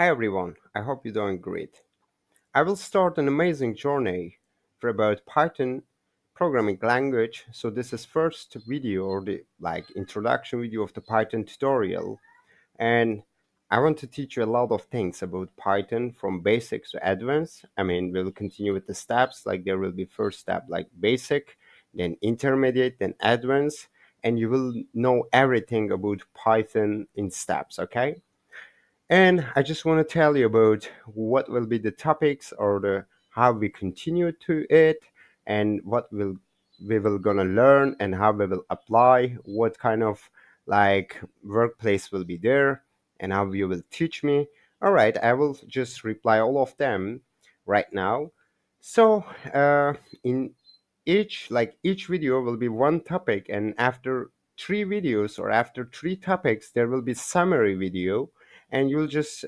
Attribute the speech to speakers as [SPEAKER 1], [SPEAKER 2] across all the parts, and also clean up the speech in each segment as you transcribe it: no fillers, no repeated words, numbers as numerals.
[SPEAKER 1] Hi everyone, I hope you're doing great. I will start an amazing journey for about Python programming language. So this is first video or the introduction video of the Python tutorial, and I want to teach you a lot of things about Python from basics to advanced. I mean, we'll continue with the steps, like there will be first step like basic, then intermediate, then advanced, and you will know everything about Python in steps, okay? And I just want to tell you about what will be the topics or the how we continue to it and what we will gonna learn and how we will apply, what kind of workplace will be there and how you will teach me. All right, I will just reply all of them right now. So in each video will be one topic, and after three videos or after three topics there will be summary video, and you will just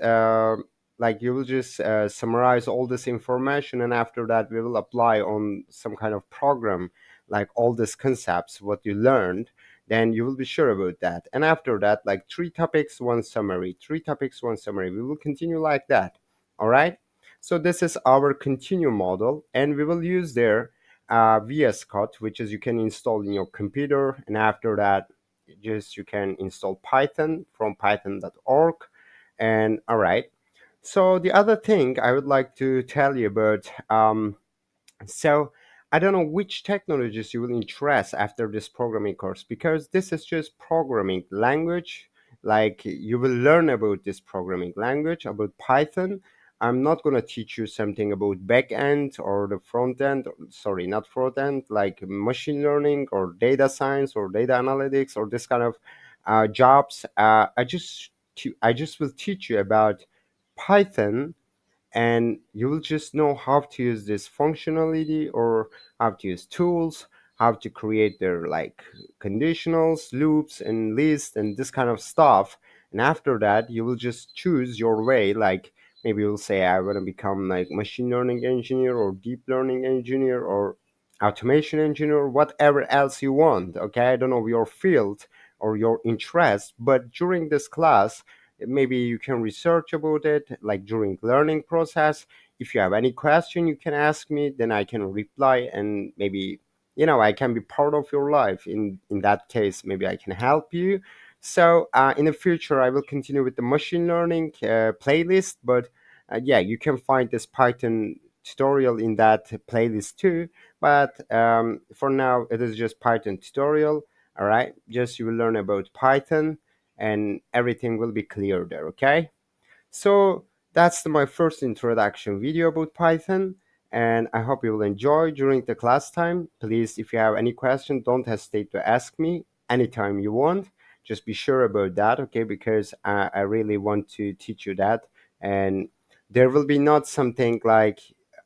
[SPEAKER 1] summarize all this information, and after that we will apply on some kind of program, like all these concepts what you learned. Then you will be sure about that, and after that, like three topics one summary, three topics one summary, we will continue like that. All right, so this is our continue model, and we will use there VS Code, which is you can install in your computer, and after that just you can install Python from python.org. And all right, so the other thing I would like to tell you about, so I don't know which technologies you will interest after this programming course, because this is just programming language. Like you will learn about this programming language, about Python. I'm not going to teach you something about back end or the front end. Sorry, not front end, like machine learning or data science or data analytics or this kind of jobs. I just will teach you about Python, and you will just know how to use this functionality or how to use tools, how to create their like conditionals, loops and lists and this kind of stuff. And after that you will just choose your way, like maybe you'll say I want to become like machine learning engineer or deep learning engineer or automation engineer, whatever else you want. Okay, I don't know your field or your interest, but during this class maybe you can research about it like during learning process. If you have any question you can ask me, then I can reply, and maybe I can be part of your life. In that case maybe I can help you. So in the future I will continue with the machine learning playlist, but yeah, you can find this Python tutorial in that playlist too. But for now it is just Python tutorial. All right, just you will learn about Python and everything will be clear there, okay? So that's my first introduction video about Python, and I hope you will enjoy during the class time. Please, if you have any question, don't hesitate to ask me anytime you want. Just be sure about that, okay? Because I really want to teach you that, and there will be not something like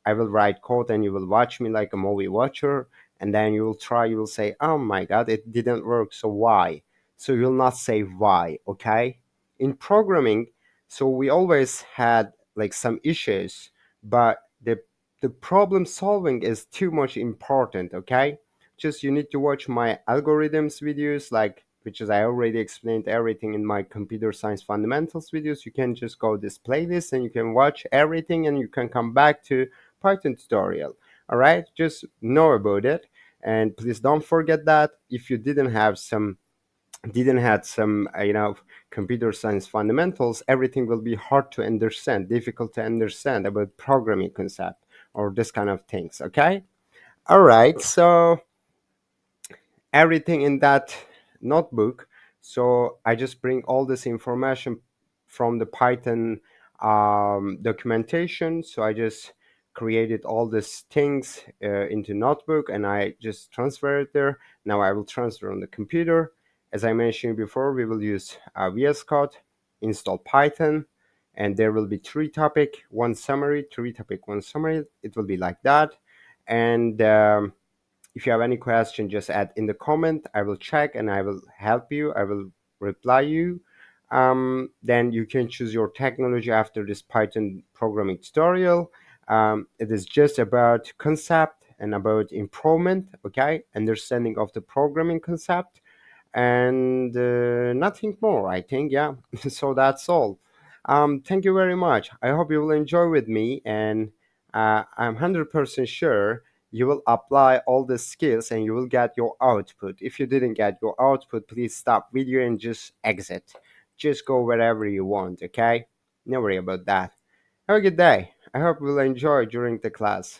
[SPEAKER 1] I will write code and you will watch me like a movie watcher, and then you will try, you will say, "Oh my God, it didn't work, so why?" So you'll not say why, okay? In programming, so we always had like some issues, but the problem solving is too much important, okay? Just you need to watch my algorithms videos, like which is I already explained everything in my computer science fundamentals videos. You can just go this playlist and you can watch everything, and you can come back to Python tutorial. All right, just know about it, and please don't forget that if you didn't have some computer science fundamentals, everything will be hard to understand, difficult to understand about programming concept or this kind of things, okay? All right, so everything in that notebook. So I just bring all this information from the Python documentation. So I just created all these things into notebook, and I just transfer it there. Now I will transfer on the computer. As I mentioned before, we will use VS Code, install Python, and there will be three topic, one summary, three topic, one summary. It will be like that. And if you have any question, just add in the comment. I will check and I will help you. I will reply you. Then you can choose your technology after this Python programming tutorial. It is just about concept and about improvement, okay? Understanding of the programming concept, and nothing more, I think. Yeah. So that's all. Thank you very much. I hope you will enjoy with me, and I'm 100% sure you will apply all the skills and you will get your output. If you didn't get your output, please stop video and just exit. Just go wherever you want, okay? No worry about that. Have a good day. I hope you will enjoy during the class.